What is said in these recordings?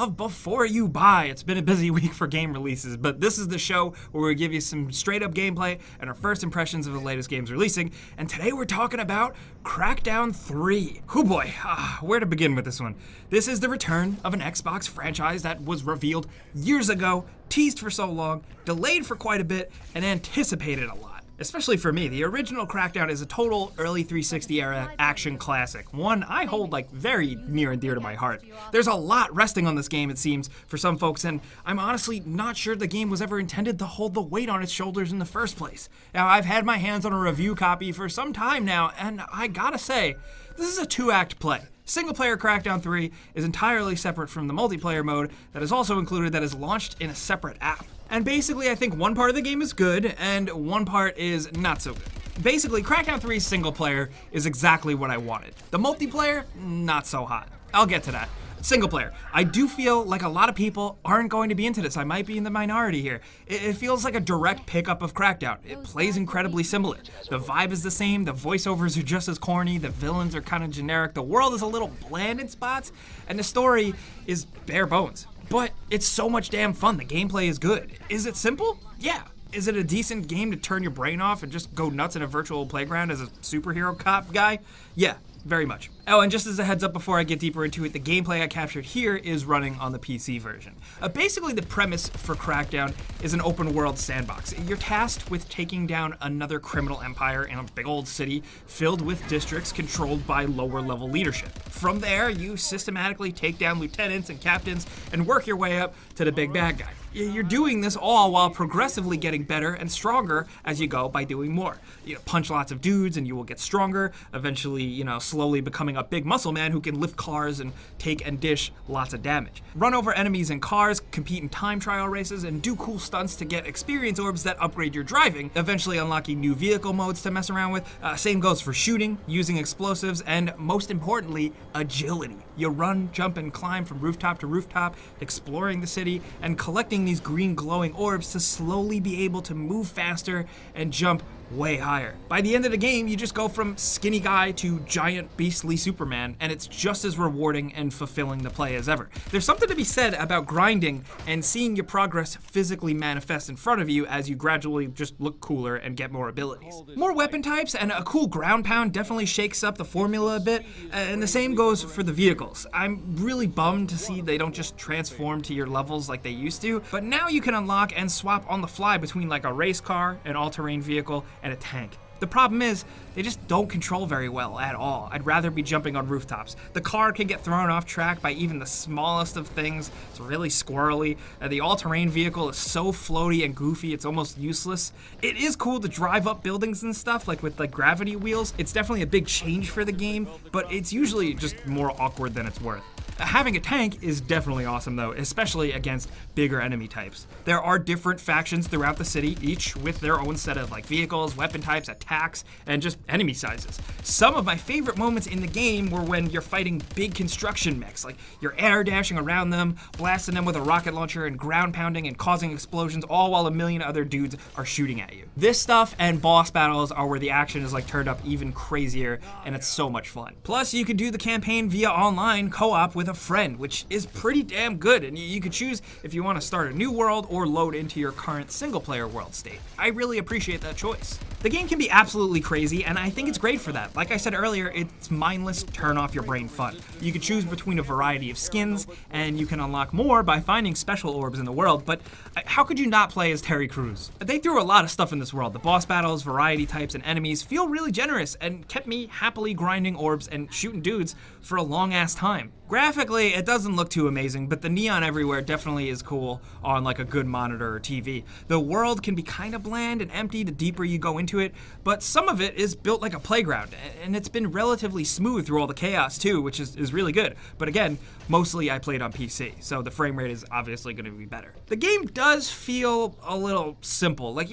of Before You Buy. It's been a busy week for game releases, but this is the show where we give you some straight up gameplay and our first impressions of the latest games releasing, and today we're talking about Crackdown 3. Hoo boy, where to begin with this one? This is the return of an Xbox franchise that was revealed years ago, teased for so long, delayed for quite a bit, and anticipated a lot. Especially for me, the original Crackdown is a total early 360 era action classic, one I hold very near and dear to my heart. There's a lot resting on this game, it seems, for some folks, and I'm honestly not sure the game was ever intended to hold the weight on its shoulders in the first place. Now, I've had my hands on a review copy for some time now, and I gotta say, this is a 2-act play. Single-player Crackdown 3 is entirely separate from the multiplayer mode that is also included that is launched in a separate app. And basically, I think one part of the game is good, and one part is not so good. Basically, Crackdown 3's single-player is exactly what I wanted. The multiplayer, not so hot. I'll get to that. Single player. I do feel like a lot of people aren't going to be into this. I might be in the minority here. It feels like a direct pickup of Crackdown. It plays incredibly similar. The vibe is the same, the voiceovers are just as corny, the villains are kind of generic, the world is a little bland in spots, and the story is bare bones. But it's so much damn fun. The gameplay is good. Is it simple? Yeah. Is it a decent game to turn your brain off and just go nuts in a virtual playground as a superhero cop guy? Yeah. Very much. Oh, and just as a heads up before I get deeper into it, the gameplay I captured here is running on the PC version. Basically, the premise for Crackdown is an open world sandbox. You're tasked with taking down another criminal empire in a big old city filled with districts controlled by lower level leadership. From there, you systematically take down lieutenants and captains and work your way up to the big bad guy. You're doing this all while progressively getting better and stronger as you go by doing more. You punch lots of dudes and you will get stronger, eventually, slowly becoming a big muscle man who can lift cars and take and dish lots of damage. Run over enemies in cars, compete in time trial races, and do cool stunts to get experience orbs that upgrade your driving, eventually unlocking new vehicle modes to mess around with. Same goes for shooting, using explosives, and most importantly, agility. You run, jump, and climb from rooftop to rooftop, exploring the city, and collecting these green glowing orbs to slowly be able to move faster and jump way higher. By the end of the game, you just go from skinny guy to giant beastly Superman, and it's just as rewarding and fulfilling the play as ever. There's something to be said about grinding and seeing your progress physically manifest in front of you as you gradually just look cooler and get more abilities. More weapon types and a cool ground pound definitely shakes up the formula a bit, and the same goes for the vehicles. I'm really bummed to see they don't just transform to your levels like they used to, but now you can unlock and swap on the fly between like a race car, an all-terrain vehicle, and a tank. The problem is, they just don't control very well at all. I'd rather be jumping on rooftops. The car can get thrown off track by even the smallest of things. It's really squirrely. The all-terrain vehicle is so floaty and goofy, it's almost useless. It is cool to drive up buildings and stuff, like with gravity wheels. It's definitely a big change for the game, but it's usually just more awkward than it's worth. Having a tank is definitely awesome though, especially against bigger enemy types. There are different factions throughout the city, each with their own set of vehicles, weapon types, attacks, and just enemy sizes. Some of my favorite moments in the game were when you're fighting big construction mechs, you're air dashing around them, blasting them with a rocket launcher and ground pounding and causing explosions, all while a million other dudes are shooting at you. This stuff and boss battles are where the action is turned up even crazier, and it's so much fun. Plus, you can do the campaign via online co-op with a friend, which is pretty damn good, and you could choose if you want to start a new world or load into your current single-player world state. I really appreciate that choice. The game can be absolutely crazy, and I think it's great for that. Like I said earlier, it's mindless, turn-off-your-brain fun. You can choose between a variety of skins, and you can unlock more by finding special orbs in the world, but how could you not play as Terry Crews? They threw a lot of stuff in this world. The boss battles, variety types, and enemies feel really generous and kept me happily grinding orbs and shooting dudes for a long-ass time. Graphically, it doesn't look too amazing, but the neon everywhere definitely is cool on a good monitor or TV. The world can be kind of bland and empty the deeper you go into it, but some of it is built like a playground, and it's been relatively smooth through all the chaos too, which is really good. But again, mostly I played on PC, so the frame rate is obviously going to be better. The game does feel a little simple, like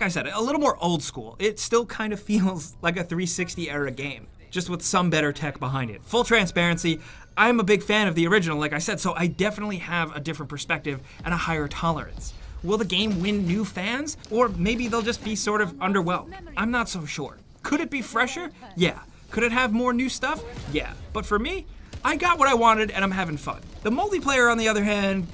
I said, a little more old school. It still kind of feels like a 360 era game, just with some better tech behind it. Full transparency, I'm a big fan of the original, like I said, so I definitely have a different perspective and a higher tolerance. Will the game win new fans? Or maybe they'll just be sort of underwhelmed? I'm not so sure. Could it be fresher? Yeah. Could it have more new stuff? Yeah. But for me, I got what I wanted and I'm having fun. The multiplayer, on the other hand,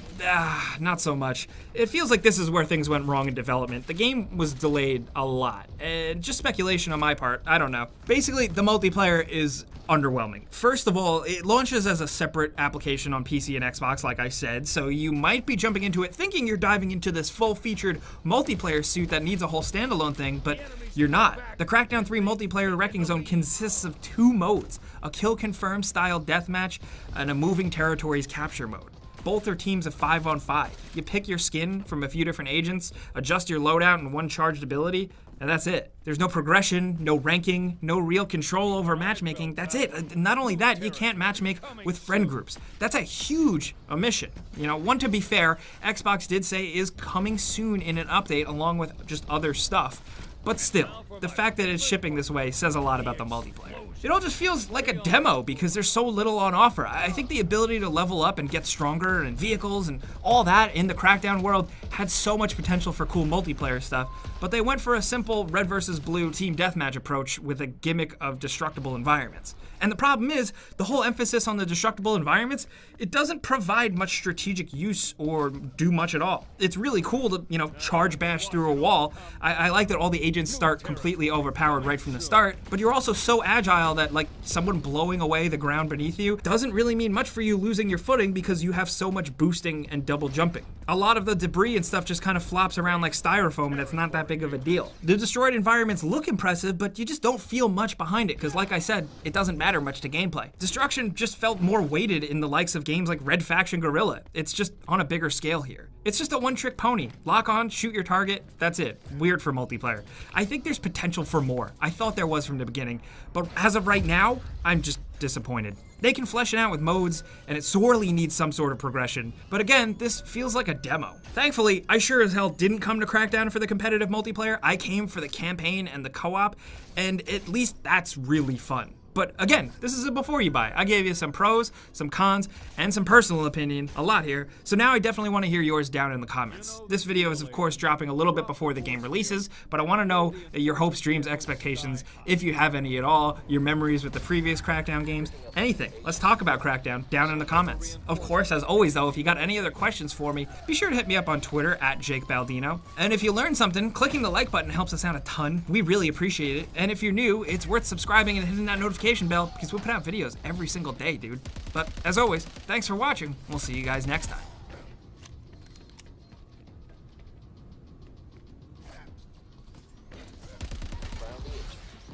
not so much. It feels like this is where things went wrong in development. The game was delayed a lot, and just speculation on my part, I don't know. Basically, the multiplayer is underwhelming. First of all, it launches as a separate application on PC and Xbox, like I said, so you might be jumping into it thinking you're diving into this full-featured multiplayer suite that needs a whole standalone thing, but you're not. The Crackdown 3 multiplayer Wrecking Zone consists of 2 modes, a kill confirm style deathmatch and a moving territories capture mode. Both are teams of 5-on-5. You pick your skin from a few different agents, adjust your loadout and one charged ability, and that's it. There's no progression, no ranking, no real control over matchmaking. That's it. Not only that, you can't matchmake with friend groups. That's a huge omission. You know, one, to be fair, Xbox did say is coming soon in an update along with just other stuff. But still, the fact that it's shipping this way says a lot about the multiplayer. It all just feels like a demo because there's so little on offer. I think the ability to level up and get stronger and vehicles and all that in the Crackdown world had so much potential for cool multiplayer stuff, but they went for a simple red versus blue team deathmatch approach with a gimmick of destructible environments. And the problem is, the whole emphasis on the destructible environments, it doesn't provide much strategic use or do much at all. It's really cool to, charge bash through a wall. I like that all the agents start completely overpowered right from the start, but you're also so agile that, like, someone blowing away the ground beneath you doesn't really mean much for you losing your footing because you have so much boosting and double jumping. A lot of the debris and stuff just kind of flops around like styrofoam, and it's not that big of a deal. The destroyed environments look impressive, but you just don't feel much behind it because, like I said, it doesn't matter much to gameplay. Destruction just felt more weighted in the likes of games like Red Faction Guerrilla. It's just on a bigger scale here. It's just a one-trick pony. Lock on, shoot your target, that's it. Weird for multiplayer. I think there's potential for more. I thought there was from the beginning, but as of right now, I'm just disappointed. They can flesh it out with modes, and it sorely needs some sort of progression. But again, this feels like a demo. Thankfully, I sure as hell didn't come to Crackdown for the competitive multiplayer. I came for the campaign and the co-op, and at least that's really fun. But again, this is a before you buy. I gave you some pros, some cons, and some personal opinion, a lot here. So now I definitely want to hear yours down in the comments. This video is of course dropping a little bit before the game releases, but I want to know your hopes, dreams, expectations, if you have any at all, your memories with the previous Crackdown games, anything. Let's talk about Crackdown down in the comments. Of course, as always though, if you got any other questions for me, be sure to hit me up on Twitter at Jake Baldino. And if you learned something, clicking the like button helps us out a ton. We really appreciate it. And if you're new, it's worth subscribing and hitting that notification bell because we put out videos every single day, dude. But as always, thanks for watching. We'll see you guys next time.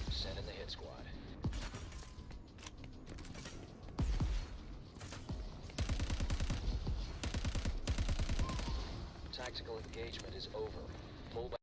Send in the hit squad. Tactical engagement is over. Pull back.